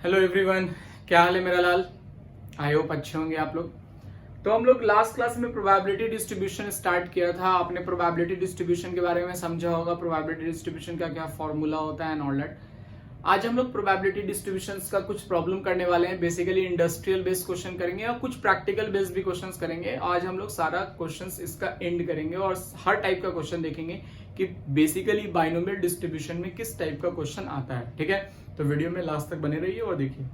Hello everyone, क्या हाल है मेरा लाल। आई होप अच्छे होंगे आप लोग। तो हम लोग लास्ट क्लास में प्रोबेबिलिटी डिस्ट्रीब्यूशन स्टार्ट किया था। आपने प्रोबेबिलिटी डिस्ट्रीब्यूशन के बारे में समझा होगा, प्रोबेबिलिटी डिस्ट्रीब्यूशन का क्या फॉर्मूला होता है एंड ऑल दैट। आज हम लोग प्रोबेबिलिटी डिस्ट्रीब्यूशंस का कुछ प्रॉब्लम करने वाले हैं। बेसिकली इंडस्ट्रियल बेस्ड क्वेश्चन करेंगे और कुछ प्रैक्टिकल बेस्ड भी क्वेश्चंस करेंगे। आज हम लोग सारा क्वेश्चंस इसका एंड करेंगे और हर टाइप का क्वेश्चन देखेंगे कि बेसिकली बाइनोमियल डिस्ट्रीब्यूशन में किस टाइप का क्वेश्चन आता है। ठीक है, तो वीडियो में लास्ट तक बने रहिए और देखिए।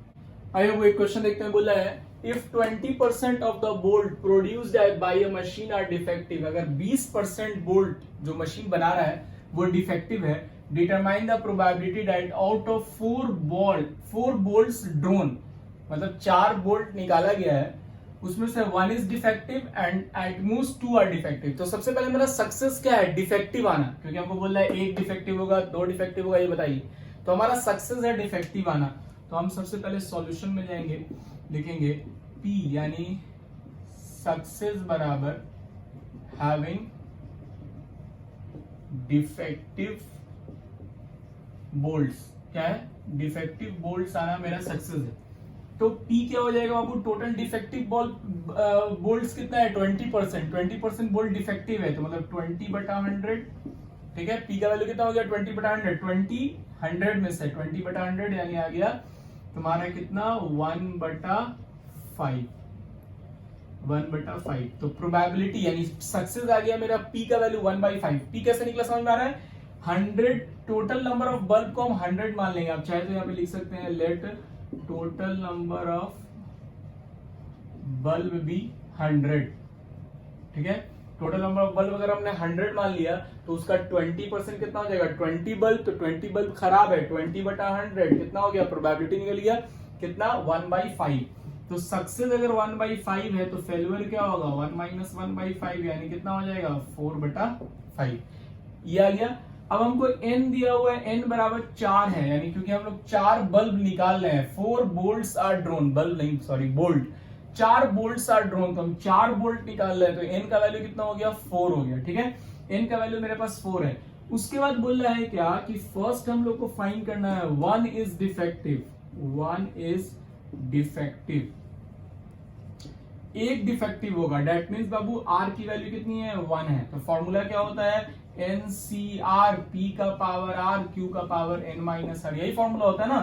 आइए वो एक क्वेश्चन देखते हैं। बोला है if 20% of the bolt produced by a machine are defective. अगर 20% बोल्ट जो मशीन बना रहा है वो डिफेक्टिव है, determine the probability that out of 4 bolts drawn, मतलब 4 बोल्ट निकाला गया है, उसमें से 1 is defective and at most 2 are defective. तो सबसे पहले मेरा सक्सेस क्या है? डिफेक्टिव आना, क्योंकि हमको बोल रहा है 1 डिफेक्टिव होगा, 2 डिफेक्टिव होगा, ये बताइए। तो हमारा सक्सेस है डिफेक्टिव आना। तो हम सबसे पहले सॉल्यूशन में जाएंगे, लिखेंगे P यानी सक्सेस बराबर हैविंग डिफेक्टिव बोल्ट्स। क्या है? डिफेक्टिव बोल्ट्स आना मेरा सक्सेस है। तो P क्या हो जाएगा बाबू? टोटल डिफेक्टिव बोल्ट्स कितना है? 20%। 20% बोल्ट डिफेक्टिव है, तो मतलब 20/100। ठीक है, P का वैल्यू कितना हो गया? 20/100। 100 में से 20/100 यानी आ गया तुम्हारा कितना? 1/5। 1/5। तो प्रोबेबिलिटी यानी सक्सेस आ गया मेरा P का वैल्यू 1/5। P कैसे निकला समझ में आ रहा है? 100 टोटल नंबर ऑफ बल्ब को हम 100 मान लेंगे। आप चाहे तो यहाँ पे लिख सकते हैं let total number of bulb be 100। ठीक है, टोटल नंबर ऑफ बल्ब अगर हमने 100 मान लिया तो उसका 20% कितना हो जाएगा? 20 बल्ब। तो 20 बल्ब खराब है, 20/100 कितना हो गया? प्रोबेबिलिटी निकल गया कितना? 1/5। तो सक्सेस अगर 1/5 है तो फेल्यूर क्या होगा? 1 - 1/5 यानी कितना हो जाएगा? 4/5। ये आ गया। अब हमको n दिया हुआ है, n बराबर 4 है, यानी क्योंकि हम लोग 4 बल्ब निकाल रहे हैं। 4 बोल्ट्स आर ड्रोन, बल्ब नहीं sorry bolt, 4 bolts are drawn, तो हम 4 बोल्ट निकाल रहे हैं। तो n का वैल्यू कितना हो गया? 4 हो गया। ठीक है, n का वैल्यू मेरे पास 4 है। उसके बाद बोल रहा है क्या कि फर्स्ट हम लोग को फाइंड करना है 1 इज डिफेक्टिव। 1 इज डिफेक्टिव, एक डिफेक्टिव होगा, डेट मीन्स बाबू r की वैल्यू कितनी है? 1 है। तो फॉर्मूला क्या होता है? NCR, P का पावर R, Q का पावर N - R, यही फॉर्मूला होता है ना।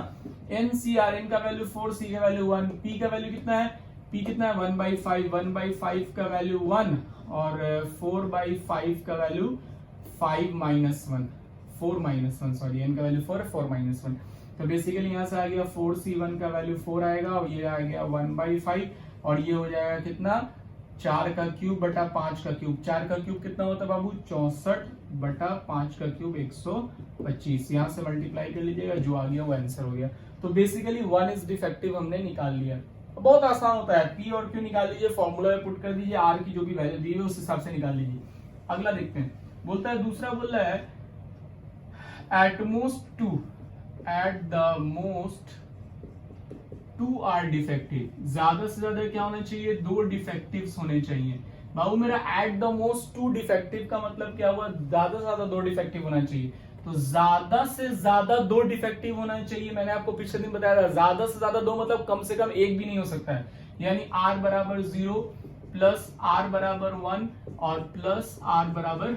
NCR, N का वैल्यू 4, C का वैल्यू 1, P का वैल्यू कितना है? P कितना है? 1/5। 1/5 का वैल्यू 1 और 4/5 का वैल्यू 5 - 1, 4 - 1 सॉरी, N का वैल्यू 4 है, 4 - 1। तो बेसिकली यहां से आ गया 4C1 का वैल्यू 4 आएगा और ये आ गया 1/5 और ये हो जाएगा कितना? 4 का क्यूब बटा 5 का क्यूब। 4 का क्यूब कितना होता है बाबू? 64 बटा 5 का क्यूब 125। यहां से मल्टीप्लाई कर लीजिएगा, जो आ गया वो आंसर हो गया। तो बेसिकली 1 इज डिफेक्टिव हमने निकाल लिया। बहुत आसान होता है, P और Q निकाल लीजिए, फॉर्मूला में पुट कर दीजिए, R की जो भी वैल्यू दी है उस हिसाब से निकाल लीजिए। अगला देखते हैं। बोलता है दूसरा बोल रहा है at most 2, at the most 2 are defective. ज्यादा से ज्यादा क्या होना चाहिए? 2 डिफेक्टिव्स होने चाहिए। बाबू मेरा एट द मोस्ट 2 डिफेक्टिव का मतलब क्या हुआ? ज्यादा से ज्यादा 2 डिफेक्टिव होना चाहिए। तो ज्यादा से ज्यादा 2 डिफेक्टिव होना चाहिए। मैंने आपको पिछले दिन बताया था, ज्यादा से ज्यादा 2 मतलब कम से कम एक भी नहीं हो सकता है। यानी r बराबर 0 प्लस r बराबर 1 और प्लस r बराबर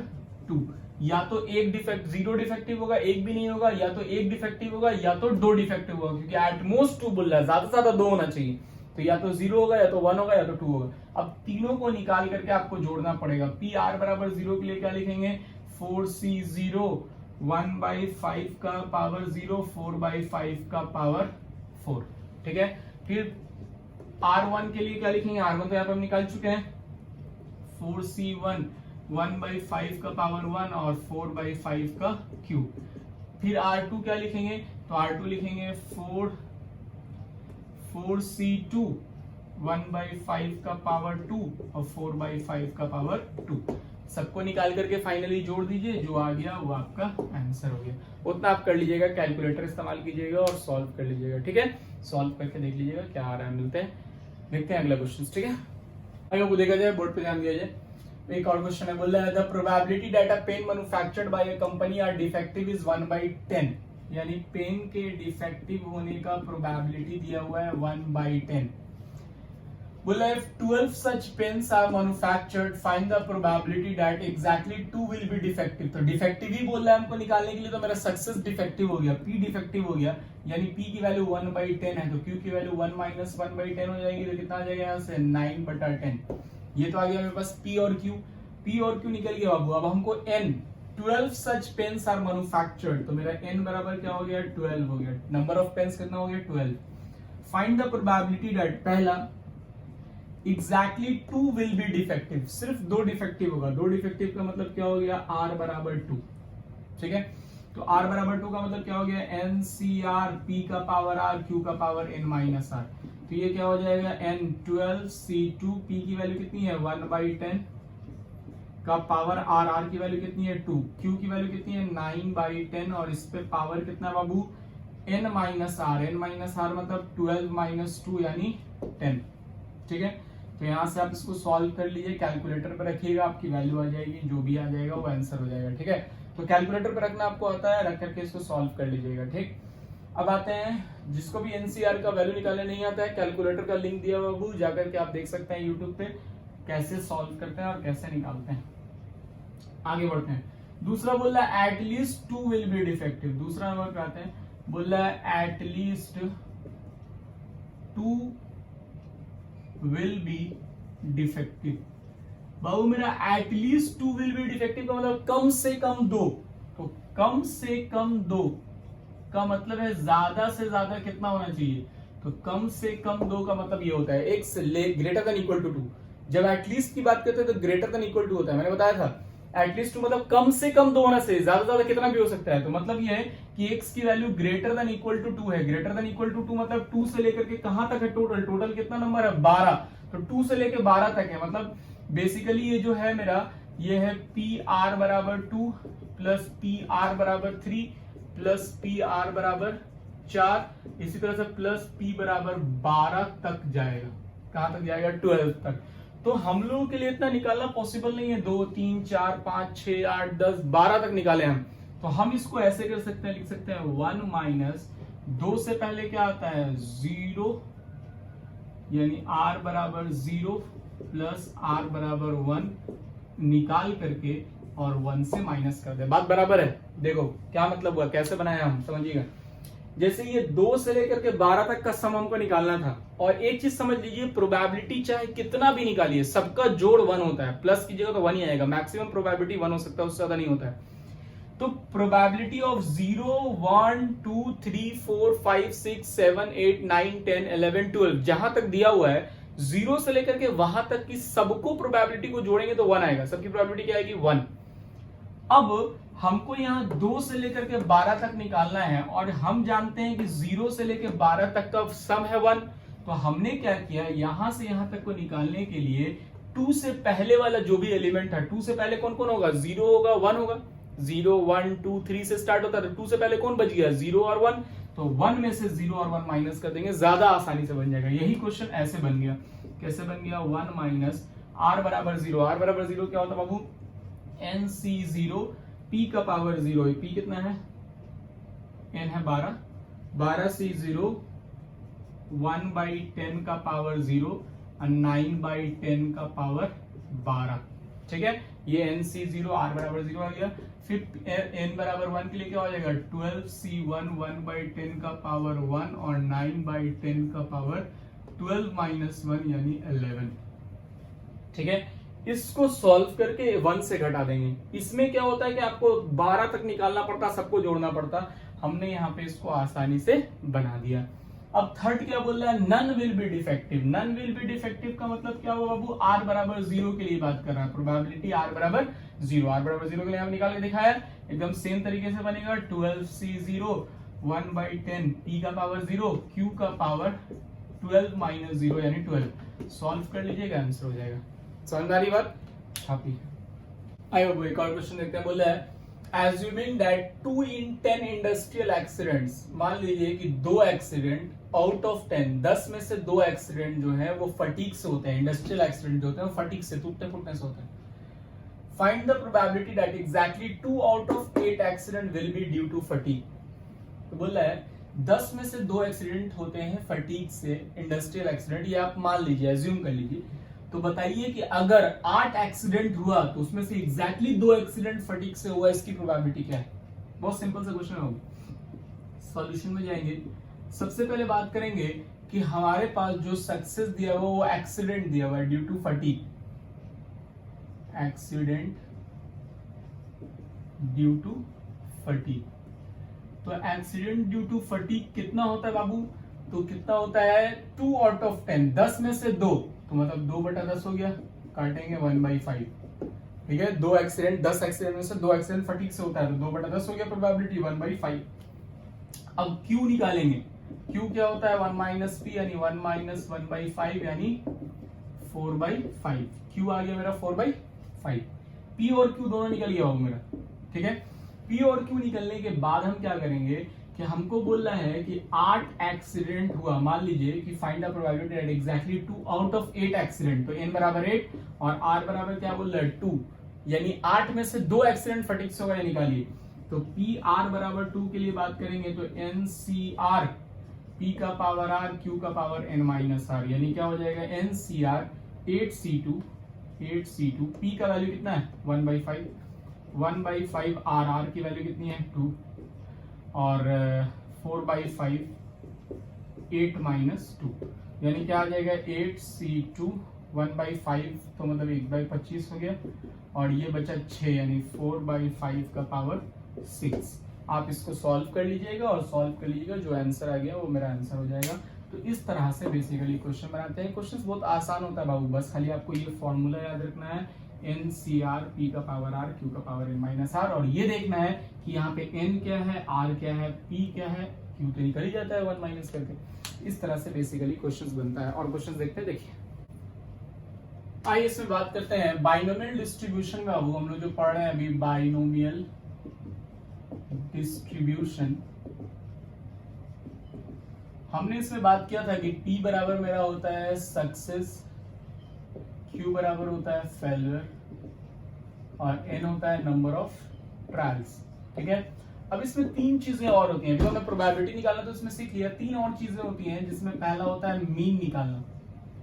2। या तो एक डिफेक्ट 0 डिफेक्टिव होगा, एक भी नहीं होगा, या तो एक डिफेक्टिव होगा या तो 2 डिफेक्टिव होगा, क्योंकि एट मोस्ट 2 बोल रहा है, ज्यादा से ज्यादा 2 होना चाहिए। तो या तो 0 होगा, या तो 1 होगा, या तो 2 होगा। अब तीनों को निकाल करके आपको जोड़ना पड़ेगा। P r बराबर 0 के लिए क्या लिखेंगे? 4C0, 1/5 का पावर 0, 4/5 का पावर 4। ठीक है, फिर R1 के लिए क्या लिखेंगे? R1 तो यहाँ पे हम निकाल चुके हैं। 4C1, 1/5 का पावर 1 और 4/5 का क्यूब। फिर R2 क्या लिखेंगे? तो R2 लिखेंगे 4C2, 1/5 का पावर 2 और 4/5 का पावर 2। सबको निकाल करके फाइनली जोड़ दीजिए, जो आ गया वो आपका आंसर हो गया। उतना आप कर लीजिएगा, कैलकुलेटर इस्तेमाल कीजिएगा और सॉल्व कर लीजिएगा। ठीक है, सॉल्व करके देख लीजिएगा क्या आ रहा है। मिलते हैं, देखते हैं अगला क्वेश्चन। ठीक है, अगर वो देखा जाए, बोर्ड पे ध्यान दिया जाए। एक और क्वेश्चन है, बोल रहा है the probability that a pen manufactured by a company are defective is 1/10। यानी पेन के डिफेक्टिव होने का प्रोबेबिलिटी दिया हुआ है 1/10। बोला if 12 such pens are manufactured, find the probability that exactly 2 will be defective। तो डिफेक्टिव ही बोल रहा है हमको निकालने के लिए, तो मेरा सक्सेस डिफेक्टिव हो गया, P डिफेक्टिव हो गया, यानी P की वैल्यू 1/10 है, तो Q की वैल्यू 1 - 1/10 हो जाएगी, तो कितना आ जाएगा यहाँ से 9/10। ये तो आ गया मेरे पास P और Q, P और Q निकल गया बाबू। अब हमको N 12 such pens are manufactured, तो मेरा N बराबर क्या हो गया 12 हो गया। नंबर ऑफ पेन्स कितना हो गया 12। फाइंड द प्रोबेबिलिटी दैट पहला एग्जैक्टली 2 विल बी डिफेक्टिव, सिर्फ 2 डिफेक्टिव होगा। 2 डिफेक्टिव का मतलब क्या हो गया R बराबर 2, ठीक है। तो R बराबर 2 का मतलब क्या हो गया NCR, P का पावर R, Q का पावर N माइनस R। तो ये क्या हो जाएगा N 12 C2, P की वैल्यू कितनी है 1/10 का पावर R, R की वैल्यू कितनी है 2, Q की वैल्यू कितनी है 9/10, और इस पे पावर कितना बाबू N minus R, N minus R मतलब 12 - 2 यानी 10, ठीक है। तो यहां से आप इसको सॉल्व कर लीजिए, कैलकुलेटर पे रखिएगा, आपकी वैल्यू आ जाएगी, जो भी आ जाएगा वो आंसर हो जाएगा, ठीक है। तो कैलकुलेटर पे रखना आपको आता है, रख करके इसको सॉल्व कर लीजिएगा, ठीक। अब आते हैं जिसको भी एनसीआर का वैल्यू निकालने नहीं आता है, कैलकुलेटर का लिंक दिया हुआ बाबू, जाकर के आप देख सकते हैं यूट्यूब पे कैसे सॉल्व करते हैं और कैसे निकालते हैं। आगे बढ़ते हैं। दूसरा बोल रहा है एटलीस्ट 2 विल बी डिफेक्टिव। दूसरा नंबर पे आते हैं, बोल रहा है एटलीस्ट 2 विल बी डिफेक्टिव। बाबू मेरा एटलीस्ट 2 विल बी डिफेक्टिव का मतलब कम से कम 2, तो कम से कम 2 का मतलब है ज्यादा से ज्यादा कितना होना चाहिए, तो कम से कम 2 का मतलब ये होता है x greater than equal to 2। जब एटलीस्ट की बात करते हैं तो ग्रेटर देन इक्वल टू होता है, मैंने बताया था एटलीस्ट 2 मतलब कम से कम 2 होना चाहिए, ज्यादा ज्यादा कितना भी हो सकता है। तो मतलब ये है कि x की value greater than equal to 2 है। ग्रेटर देन इक्वल टू 2 मतलब 2 से लेकर के कहां तक है टोटल, टोटल कितना नंबर है 12, तो 2 से लेकर 12 तक है। मतलब बेसिकली ये जो है मेरा ये है PR बराबर 2 प्लस PR बराबर 3 प्लस PR बराबर 4, इसी तरह से प्लस P बराबर 12 तक जाएगा। कहां तक जाएगा 12 तक। तो हम लोगों के लिए इतना निकालना पॉसिबल नहीं है, 2 3 4 5 6 8 10 12 तक निकाले हम। तो हम इसको ऐसे कर सकते हैं, लिख सकते हैं 1 माइनस 2 से पहले क्या आता है 0, यानी R बराबर 0 प्लस R बराबर 1 निकाल करके और 1 से माइनस कर दे। बात बराबर है। देखो क्या मतलब हुआ, कैसे बनाया हम समझिएगा। जैसे ये 2 से लेकर के 12 तक का सम हमको निकालना था, और एक चीज समझ लीजिए प्रोबेबिलिटी चाहे कितना भी निकालिए सबका जोड़ 1 होता है, प्लस कीजिएगा तो 1 ही आएगा। मैक्सिमम प्रोबेबिलिटी 1 हो सकता है, उससे ज्यादा नहीं होता है। तो प्रोबेबिलिटी ऑफ 0 1 2 3 4 5 6 7 8 9 10 11 12 जहां तक दिया हुआ है 0 से लेकर के वहां तक की सबको प्रोबेबिलिटी को जोड़ेंगे तो 1 आएगा। सबकी प्रोबेबिलिटी क्या आएगी 1। अब हमको यहाँ 2 से लेकर के 12 तक निकालना है, और हम जानते हैं कि 0 से लेकर 12 तक का सम है 1। तो हमने क्या किया, यहां से यहां तक को निकालने के लिए 2 से पहले वाला जो भी एलिमेंट है, 2 से पहले कौन कौन होगा 0 होगा 1 होगा, 0 1 2 3 से स्टार्ट होता है, तो 2 से पहले कौन बच गया 0 और 1, तो 1 में से 0 और 1 माइनस कर देंगे, ज्यादा आसानी से बन जाएगा। यही क्वेश्चन ऐसे बन गया। कैसे बन गया 1 माइनस R बराबर 0, R बराबर 0 क्या होता बाबू NC0 P का पावर 0 है, P कितना है N है 12, 12C0 1/10 का पावर 0 और 9/10 का पावर 12, ठीक है। ये NC0 R बराबर 0 आ गया। फिर N बराबर 1 के लिए क्या हो जाएगा 12C1 1/10 का पावर 1 और 9/10 का पावर 12 माइनस 1 यानी 11, ठीक है। इसको सॉल्व करके 1 से घटा देंगे। इसमें क्या होता है कि आपको 12 तक निकालना पड़ता, सबको जोड़ना पड़ता। हमने यहाँ पे इसको आसानी से बना दिया। अब थर्ड क्या बोल रहा है none will be defective. None will be defective का मतलब क्या हुआ बाबू R बराबर 0 के लिए बात कर रहा है। प्रोबेबिलिटी R बराबर 0, R बराबर 0 के लिए हम निकाल के दिखाया, एकदम सेम तरीके से बनेगा 12C0 1/10 P का पावर 0 Q का पावर 12 माइनस 0 यानी 12। सॉल्व कर लीजिएगा आंसर हो जाएगा। समझ आ रही बात? हापी आइए एक और क्वेश्चन देखते हैं। बोला है Assuming that 2 in 10 industrial accidents, मान लीजिए कि 2 एक्सीडेंट आउट ऑफ 10 में से 2 एक्सीडेंट जो है वो फटीग से होते हैं। इंडस्ट्रियल एक्सीडेंट जो होते हैं वो फटीग से, टूटने फूटने से होते हैं। Find the probability that exactly 2 out of 8 accident will be due to fatigue. तो बोल रहा है 10 में से 2 एक्सीडेंट होते हैं फटीग से, इंडस्ट्रियल एक्सीडेंट, ये आप मान लीजिए, एज्यूम कर लीजिए। तो बताइए कि अगर 8 एक्सीडेंट हुआ तो उसमें से एग्जैक्टली 2 एक्सीडेंट फटीग से हुआ, इसकी प्रोबेबिलिटी क्या है? बहुत सिंपल सा क्वेश्चन होगा। सॉल्यूशन में जाएंगे, सबसे पहले बात करेंगे कि हमारे पास जो सक्सेस दिया हुआ वो एक्सीडेंट दिया हुआ है due to fatigue, accident due to fatigue. तो एक्सीडेंट ड्यू टू फटीग कितना होता है बाबू? तो कितना होता है 2 आउट ऑफ 10, 10 में से 2, तो मतलब 2/10 हो गया, काटेंगे 1/5। ठीक है, 2 एक्सीडेंट, 10 एक्सीडेंट में से 2 एक्सीडेंट फटीग से होता है, तो 2/10 हो गया, प्रोबेबिलिटी 1/5। अब Q निकालेंगे, Q क्या होता है 1 - P यानी 1 - 1/5 यानी 4/5। Q आ गया मेरा 4/5। P और Q दोनों निकल गया होगा मेरा। ठीक है, P और Q निकलने के बाद हम क्या करेंगे कि हमको बोल रहा है कि 8 एक्सीडेंट हुआ, मान लीजिए कि find the probability that exactly 2 out of 8 accident, तो n बराबर 8 और r बराबर क्या बोल रहा है 2, यानी 8 में से 2 एक्सीडेंट फटीग से होगा, ये निकालिए। तो P r बराबर 2 के लिए बात करेंगे तो NCR, P का पावर r, Q का पावर n माइनस r, यानी क्या हो जाएगा NCR 8C2, P का वैल्यू कितना है 1/5, 1/5 r की वैल्यू कितनी है 2 और 4/5 8 - 2, यानी क्या आ जाएगा 8C2 1/5, तो मतलब 1/25 हो गया, और ये बचा 6 यानी 4/5 का पावर 6। आप इसको सॉल्व कर लीजिएगा और सॉल्व कर लीजिएगा, जो आंसर आ गया वो मेरा आंसर हो जाएगा। तो इस तरह से बेसिकली क्वेश्चन बनाते हैं। क्वेश्चन बहुत आसान होता है बाबू, बस खाली आपको ये फॉर्मूला याद रखना है, NCR, P का पावर r, Q का पावर n माइनस r, और ये देखना है कि यहाँ पे n क्या है, r क्या है, P क्या है, Q तो निकल ही जाता है 1 माइनस करके। इस तरह से बेसिकली क्वेश्चन बनता है। और क्वेश्चन देखते हैं, देखिए आइए इसमें बात करते हैं बाइनोमियल डिस्ट्रीब्यूशन में। बाबू हम लोग जो पढ़ रहे हैं अभी बाइनोमियल डिस्ट्रीब्यूशन, हमने इसमें बात किया था कि P बराबर मेरा होता है सक्सेस, Q बराबर होता है फेलियर और N होता है नंबर ऑफ ट्रायल्स। ठीक है, अब इसमें 3 चीजें और होती हैं, जो हमें प्रोबेबिलिटी निकालना तो इसमें सीख लिया, 3 और चीजें होती हैं जिसमें पहला होता है मीन निकालना।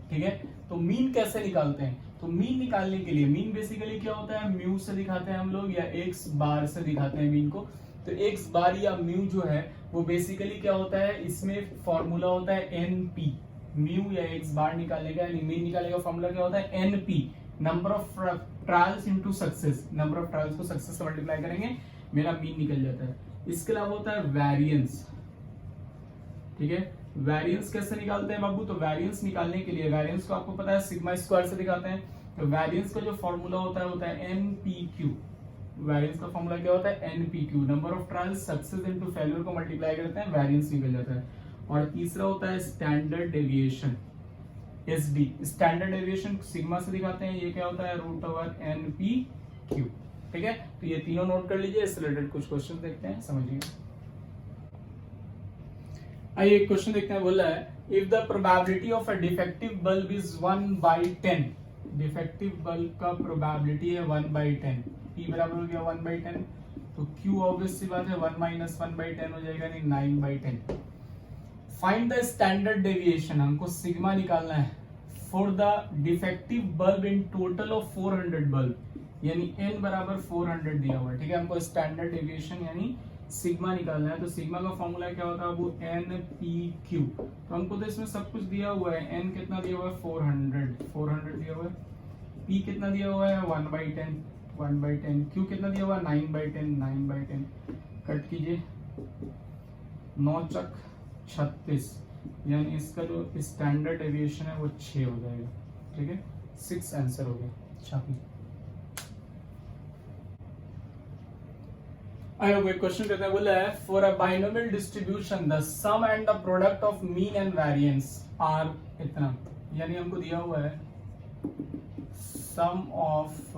ठीक है, तो मीन कैसे निकालते हैं? तो मीन निकालने के लिए, मीन बेसिकली क्या होता है, म्यू से दिखाते हैं हम लोग या एक्स बार से दिखाते हैं मीन को। तो एक्स बार या म्यू जो है वो बेसिकली क्या होता है, इसमें फॉर्मूला होता है एनपी, म्यू या एक्स बार निकालने का यानी मीन निकालने का फॉर्मूला क्या होता है NP, number of trials into success, number of trials को सक्सेस से मल्टीप्लाई करेंगे, मेरा मीन निकल जाता है। इसके अलावा होता है वेरिएंस। ठीक है, वेरिएंस कैसे निकालते हैं बाबू? तो वेरिएंस निकालने के लिए, वेरिएंस को आपको पता है सिग्मा स्क्वायर से दिखाते हैं, तो वेरिएंस का जो फॉर्मूला होता है एनपीक्यू। वेरिएंस का फॉर्मूला क्या होता है NPQ, number of trials success into failure को मल्टीप्लाई करते हैं, वेरिएंस निकल जाता है। और तीसरा होता है standard deviation, SD, standard deviation sigma से दिखाते हैं, ये क्या होता है √NPQ। ठीक है, तो ये तीनों नोट कर लीजिए, इससे रिलेटेड कुछ क्वेश्चन देखते हैं, समझिएगा। आइए एक क्वेश्चन देखते हैं, बोल रहा है if the probability of a defective bulb is 1/10, defective bulb का प्रोबेबिलिटी है 1/10, P बराबर हो गया 1/10, तो Q ऑब्वियस सी बात है 1 - 1/10 हो जाएगा, नहीं 9/10। फाइंड द स्टैंडर्ड डेविएशन, हमको सिग्मा निकालना है for the defective bulb in total of 400 bulb, यानी n बराबर 400 दिया हुआ है। ठीक है, हमको स्टैंडर्ड डेविएशन यानी सिग्मा निकालना है, तो सिग्मा का फॉर्मूला क्या होता है वो NPQ। तो हमको तो इसमें सब कुछ दिया हुआ है, n कितना दिया हुआ है 400 दिया हुआ है, P कितना दिया हुआ है 1/10, Q कितना दिया हुआ है 9/10, कट कीजिए 9 चक 36, यानी इसका जो स्टैंडर्ड डेविएशन है वो 6 हो जाएगा। ठीक है, 6 आंसर हो गया। छापी क्वेश्चन कहते हैं, बोला है for a binomial distribution the sum and the product of mean and variance are इतना, यानी हमको दिया हुआ है sum of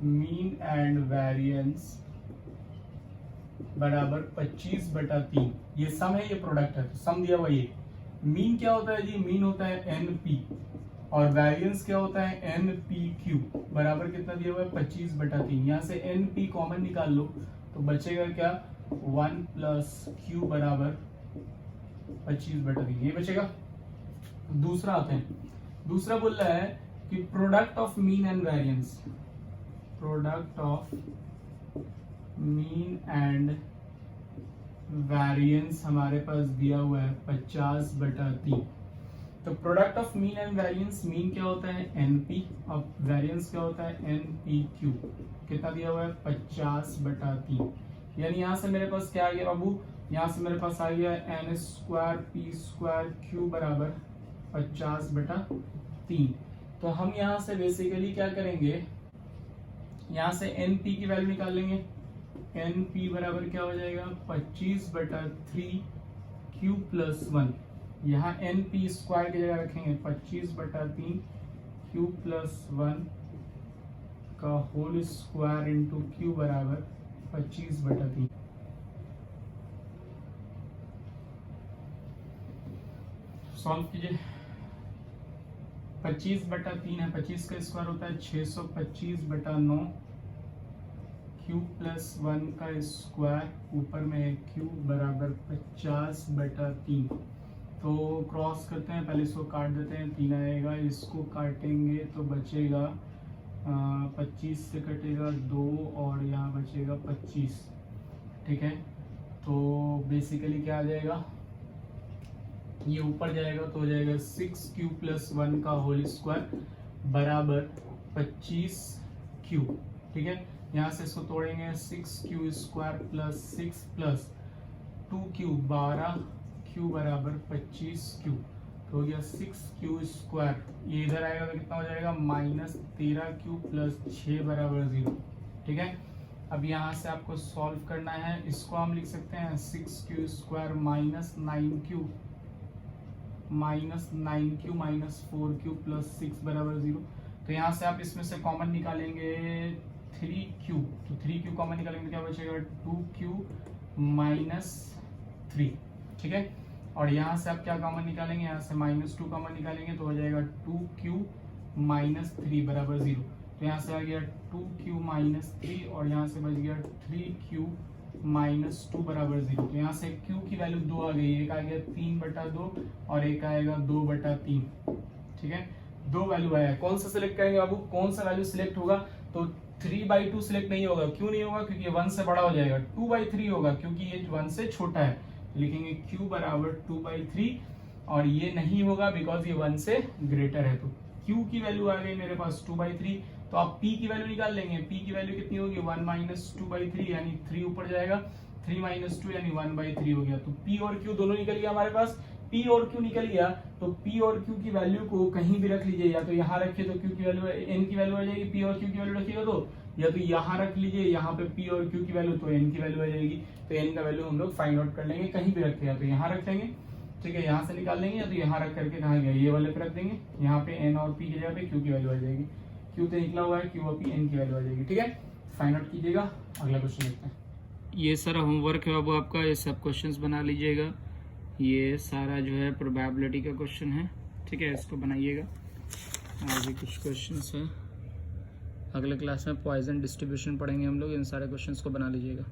mean and variance बराबर 25/3, ये सम है, ये प्रोडक्ट है, तो सम दिया हुआ ये। मीन क्या होता है जी? मीन होता है NP और वेरिएंस क्या होता है NPQ, बराबर कितना दिया हुआ है 25/3। यहाँ से NP कॉमन निकाल लो तो बचेगा क्या 1 प्लस क्यू बराबर 25/3, ये बचेगा। दूसरा आते हैं, दूसरा बोल रहा है कि product of mean and variance, product of mean and variance हमारे पास दिया हुआ है 50/3। तो product of mean and variance, mean क्या होता है NP और वेरिएंस क्या होता है NPQ, कितना दिया हुआ है 50/3। यानी यहां से मेरे पास क्या आ गया बाबू, यहां से मेरे पास आ गया n²p²q बराबर 50/3। तो हम यहां से बेसिकली क्या करेंगे, यहां से NP की वैल्यू निकाल लेंगे। NP बराबर क्या हो जाएगा 25/3 q + 1, यहाँ NP स्क्वायर की जगह रखेंगे 25/3 q + 1 का होल स्क्वायर इंटू q बराबर 25/3। सॉल्व कीजिए। 25/3 है, 25 का स्क्वायर होता है 625/9, q + 1 का स्क्वायर ऊपर में q बराबर 50/3। तो क्रॉस करते हैं, पहले इसको काट देते हैं, 3 आएगा, इसको काटेंगे तो बचेगा 25 से कटेगा 2 और यहाँ बचेगा 25, ठीक है। तो बेसिकली क्या आ जाएगा, ये ऊपर जाएगा तो हो जाएगा 6q + 1 का होल स्क्वायर बराबर 25q, ठीक है। यहाँ से इसको तोड़ेंगे, 6q² + 6 + 2q 12q बराबर 25q, तो हो गया 6q²। ये इधर आएगा तो कितना हो जाएगा -13q + 6 बराबर 0, ठीक है। अब यहाँ से आपको सॉल्व करना है, इसको हम लिख सकते हैं 6q² -9q -4q + 6 बराबर 0। तो यहाँ से आप इसमें से कॉमन निकालेंगे 3q, तो 3q कॉमन निकालेंगे तो क्या बचेगा 2q - 3, ठीक है। और यहाँ से आप क्या कॉमन निकालेंगे, यहाँ से -2 कॉमन निकालेंगे तो हो जाएगा 2q - 3 बराबर 0। तो यहाँ से आ गया 2q - 3 और यहाँ से बच गया 3q - 2 बराबर 0। तो यहाँ से q की वैल्यू 2 आ गई, एक आ गया 3/2 और एक आएगा 2/3, ठीक है। 2 वैल्यू आया, कौन सा सिलेक्ट करेंगे बाबू, कौन सा वैल्यू सिलेक्ट होगा, तो 3/2 सिलेक्ट नहीं होगा, क्यों नहीं होगा, क्योंकि 1 से बड़ा हो जाएगा। 2/3 होगा क्योंकि ये 1 से छोटा है, लिखेंगे q बराबर 2/3 और ये नहीं होगा बिकॉज ये 1 से ग्रेटर है। तो q की वैल्यू आ गई मेरे पास 2/3, तो आप p की वैल्यू निकाल लेंगे। p की वैल्यू कितनी होगी 1 - 2/3 यानी 3 ऊपर जाएगा, 3 - 2 यानी 1/3 हो गया। तो p और q दोनों निकल गया हमारे पास। p और q निकल गया तो p और q की वैल्यू को कहीं भी रख लीजिए, या तो यहाँ रखिए तो q की वैल्यू n की वैल्यू आ जाएगी, p और q की वैल्यू रखिएगा तो, या तो यहाँ रख लीजिए, यहाँ पे p और q की वैल्यू तो n की वैल्यू आ जाएगी। तो n का वैल्यू हम लोग फाइंड आउट कर लेंगे, कहीं भी रखे, या तो यहाँ रख लेंगे, ठीक है, यहाँ से निकाल लेंगे, या तो यहाँ रख करके कहाँ गया ये वाले पे रख देंगे, यहाँ पे n और p की जगह पे q की वैल्यू आ जाएगी। q तो निकला हुआ है, q और p n की वैल्यू आ जाएगी, ठीक है। फाइंड आउट कीजिएगा, अगला क्वेश्चन देखते हैं। ये सारा होमवर्क है बाबू आपका, ये सब क्वेश्चंस बना लीजिएगा। ये सारा जो है प्रोबेबिलिटी का क्वेश्चन है, ठीक है, इसको बनाइएगा। और भी कुछ क्वेश्चंस हैं, अगले क्लास में पॉइजन डिस्ट्रीब्यूशन पढ़ेंगे हम लोग, इन सारे क्वेश्चंस को बना लीजिएगा।